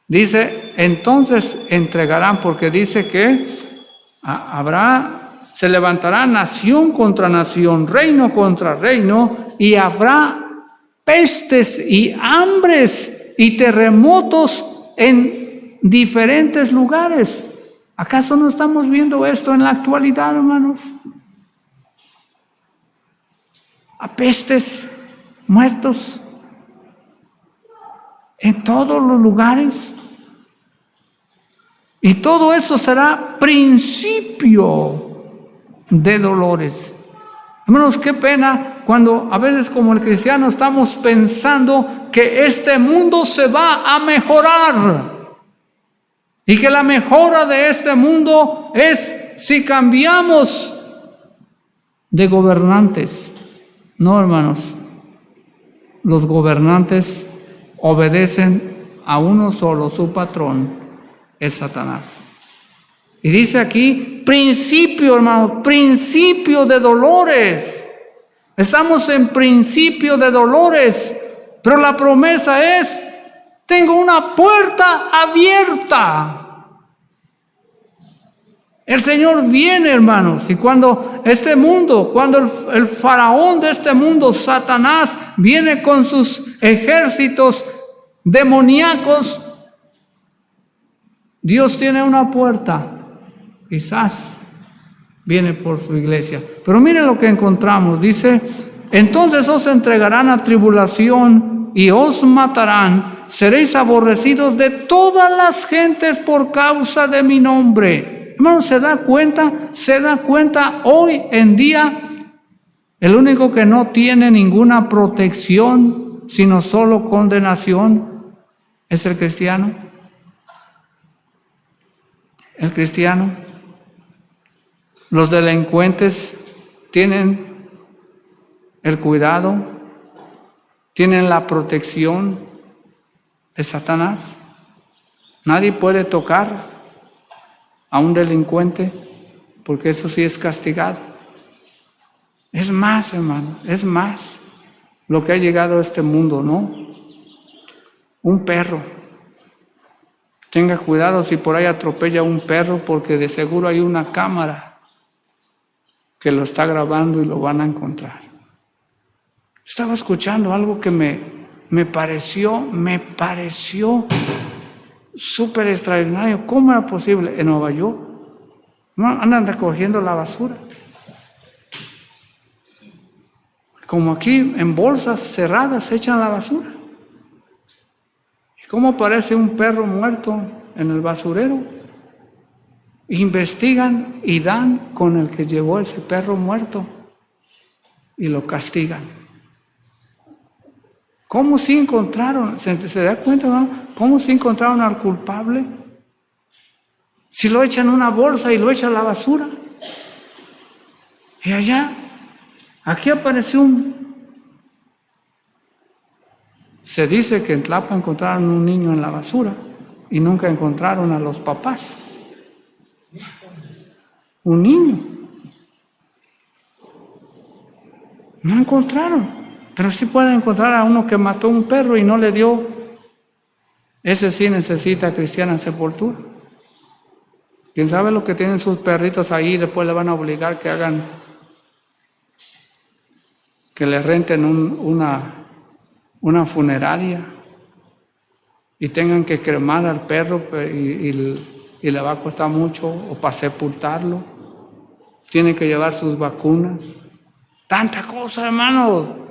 Dice, entonces entregarán, porque dice que se levantará nación contra nación, reino contra reino, y habrá pestes y hambres y terremotos en diferentes lugares. ¿Acaso no estamos viendo esto en la actualidad, hermanos? A pestes, muertos, en todos los lugares. Y todo eso será principio de dolores. Hermanos, qué pena cuando a veces como el cristiano estamos pensando que este mundo se va a mejorar y que la mejora de este mundo es si cambiamos de gobernantes. No, hermanos, los gobernantes obedecen a uno solo, su patrón es Satanás. Y dice aquí, principio, hermanos, principio de dolores. Estamos en principio de dolores, pero la promesa es: tengo una puerta abierta. El Señor viene, hermanos, y cuando el faraón de este mundo, Satanás, viene con sus ejércitos demoníacos, Dios tiene una puerta, quizás viene por su iglesia. Pero miren lo que encontramos, dice: entonces os entregarán a tribulación y os matarán, seréis aborrecidos de todas las gentes por causa de mi nombre. Hermano, ¿se da cuenta? Hoy en día, el único que no tiene ninguna protección, sino solo condenación, es el cristiano. El cristiano. Los delincuentes tienen el cuidado, tienen la protección de Satanás. Nadie puede tocar a un delincuente, porque eso sí es castigado. Es más, hermano, es más lo que ha llegado a este mundo, ¿no? Un perro. Tenga cuidado si por ahí atropella a un perro, porque de seguro hay una cámara que lo está grabando y lo van a encontrar. Estaba escuchando algo que me pareció súper extraordinario. ¿Cómo era posible? En Nueva York andan recogiendo la basura, como aquí, en bolsas cerradas echan la basura. ¿Y cómo aparece un perro muerto en el basurero? Investigan y dan con el que llevó ese perro muerto y lo castigan. ¿Cómo si encontraron? ¿Se da cuenta, no? ¿Cómo si encontraron al culpable? Si lo echan en una bolsa y lo echan a la basura. Y allá, aquí apareció se dice que en Tlapa encontraron un niño en la basura y nunca encontraron a los papás. Un niño. No encontraron. Pero sí pueden encontrar a uno que mató a un perro y no le dio. Ese sí necesita cristiana sepultura. ¿Quién sabe lo que tienen sus perritos ahí? Y después le van a obligar que le renten una funeraria y tengan que cremar al perro y le va a costar mucho, o para sepultarlo. Tienen que llevar sus vacunas. Tanta cosa, hermano.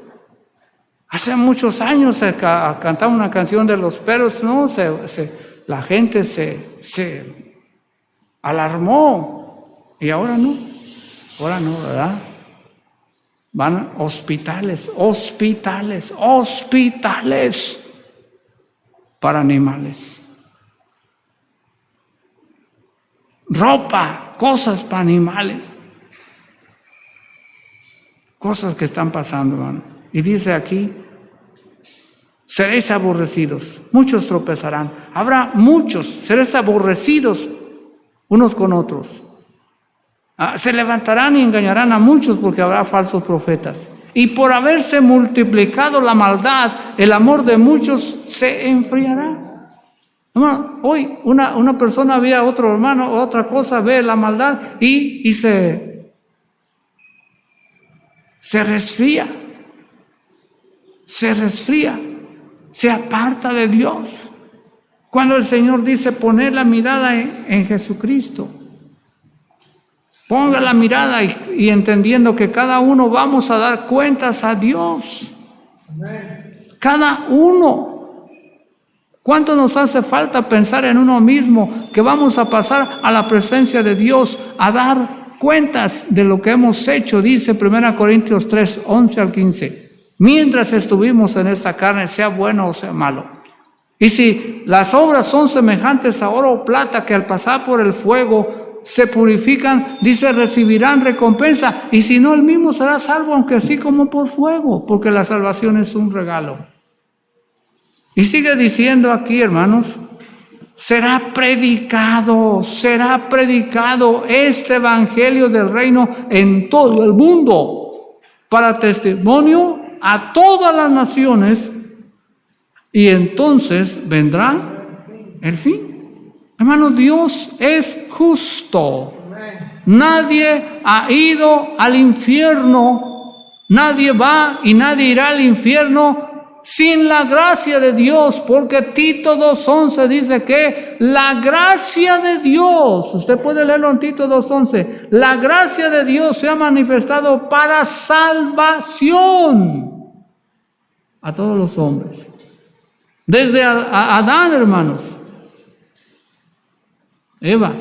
Hace muchos años se cantaba una canción de los perros, ¿no? La gente se alarmó y ahora no, ¿verdad? Van hospitales para animales. Ropa, cosas para animales. Cosas que están pasando, hermano. Y dice aquí: seréis aborrecidos, muchos tropezarán. Habrá muchos, seréis aborrecidos unos con otros. Se levantarán y engañarán a muchos, porque habrá falsos profetas. Y por haberse multiplicado la maldad, el amor de muchos se enfriará. Hermano, hoy una persona ve a otro hermano, otra cosa, ve la maldad y se resfría. Se aparta de Dios. Cuando el Señor dice poner la mirada en Jesucristo, ponga la mirada y entendiendo que cada uno vamos a dar cuentas a Dios. Cada uno. ¿Cuánto nos hace falta pensar en uno mismo, que vamos a pasar a la presencia de Dios a dar cuentas de lo que hemos hecho? Dice 1 Corintios 3, 11 al 15. Mientras estuvimos en esta carne, sea bueno o sea malo. Y si las obras son semejantes a oro o plata, que al pasar por el fuego se purifican, dice, recibirán recompensa. Y si no, el mismo será salvo, aunque así como por fuego, porque la salvación es un regalo. Y sigue diciendo aquí, hermanos, será predicado este evangelio del reino en todo el mundo. para testimonio a todas las naciones, y entonces vendrá el fin. Hermanos, Dios es justo. Nadie ha ido al infierno, nadie va y nadie irá al infierno sin la gracia de Dios, porque Tito 2:11 dice que la gracia de Dios, usted puede leerlo en Tito 2:11, la gracia de Dios se ha manifestado para salvación a todos los hombres. Desde Adán, hermanos, Eva,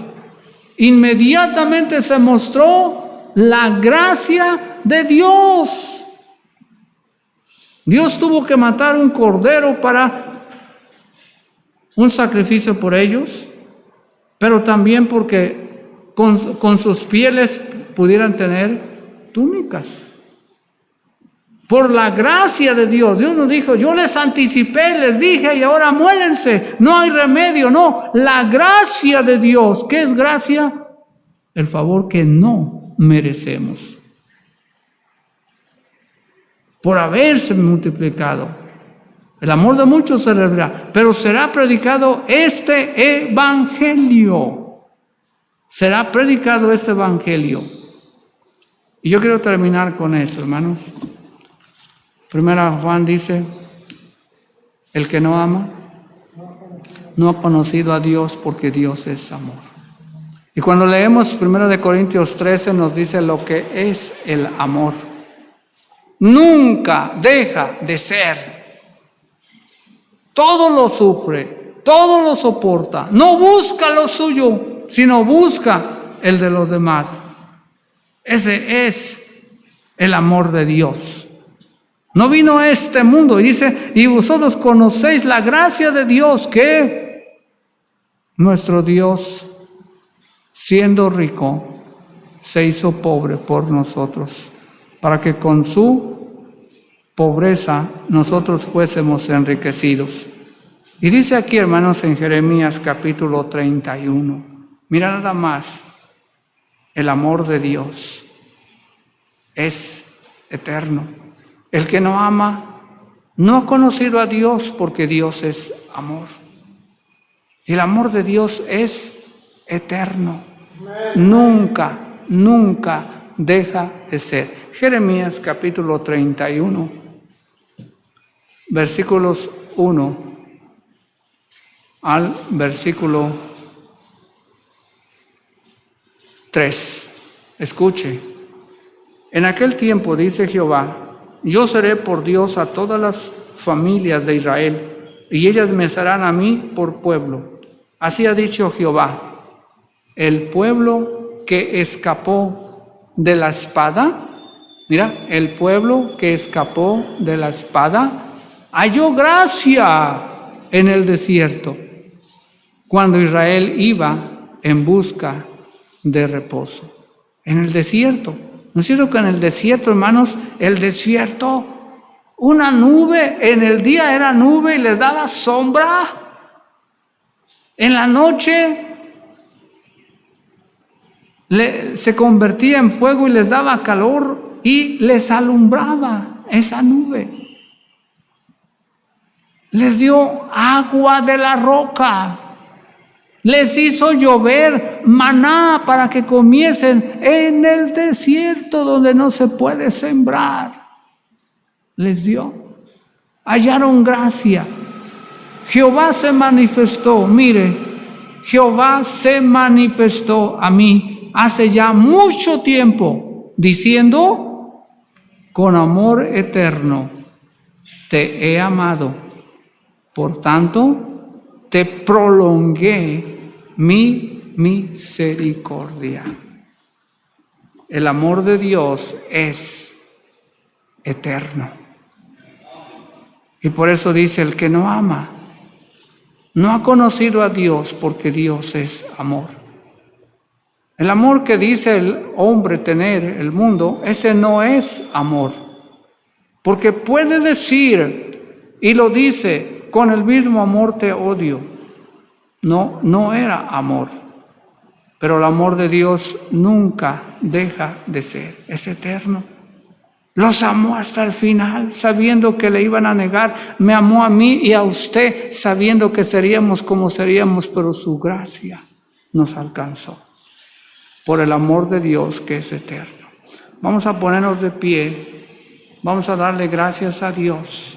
inmediatamente se mostró la gracia de Dios. Dios tuvo que matar un cordero para un sacrificio por ellos, pero también porque con sus pieles pudieran tener túnicas. Por la gracia de Dios. Dios nos dijo, yo les anticipé, les dije, y ahora muélense. No hay remedio, no. La gracia de Dios. ¿Qué es gracia? El favor que no merecemos, por haberse multiplicado. El amor de muchos se reverá, pero será predicado este evangelio. Será predicado este evangelio. Y yo quiero terminar con esto, hermanos. Primera Juan dice, el que no ama no ha conocido a Dios, porque Dios es amor. Y cuando leemos 1 Corintios 13 nos dice lo que es el amor. Nunca deja de ser. Todo lo sufre, todo lo soporta. No busca lo suyo, sino busca el de los demás. Ese es el amor de Dios. No vino a este mundo, y dice, y vosotros conocéis la gracia de Dios, que nuestro Dios, siendo rico, se hizo pobre por nosotros, para que con su pobreza nosotros fuésemos enriquecidos. Y dice aquí, hermanos, en Jeremías capítulo 31, mira nada más, el amor de Dios es eterno. El que no ama no ha conocido a Dios, porque Dios es amor. Y el amor de Dios es eterno. Nunca, nunca deja de ser. Jeremías capítulo 31, versículos 1 al versículo 3. Escuche. En aquel tiempo, dice Jehová, yo seré por Dios a todas las familias de Israel, y ellas me serán a mí por pueblo. Así ha dicho Jehová, el pueblo que escapó de la espada, mira, el pueblo que escapó de la espada, halló gracia en el desierto, cuando Israel iba en busca de reposo. En el desierto. ¿No es cierto que en el desierto, hermanos, el desierto, una nube, en el día era nube y les daba sombra, en la noche se convertía en fuego y les daba calor y les alumbraba esa nube? Les dio agua de la roca. Les hizo llover maná para que comiesen en el desierto donde no se puede sembrar. Les dio. Hallaron gracia. Jehová se manifestó. Mire, Jehová se manifestó a mí hace ya mucho tiempo, diciendo, con amor eterno te he amado. Por tanto, te prolongué mi misericordia. El amor de Dios es eterno. Y por eso dice, el que no ama, no ha conocido a Dios, porque Dios es amor. El amor que dice el hombre tener, el mundo, ese no es amor. Porque puede decir, y lo dice, con el mismo amor te odio. No era amor. Pero el amor de Dios nunca deja de ser, es eterno. Los amó hasta el final, sabiendo que le iban a negar. Me amó a mí y a usted, sabiendo que seríamos como seríamos, pero su gracia nos alcanzó. Por el amor de Dios que es eterno. Vamos a ponernos de pie. Vamos a darle gracias a Dios.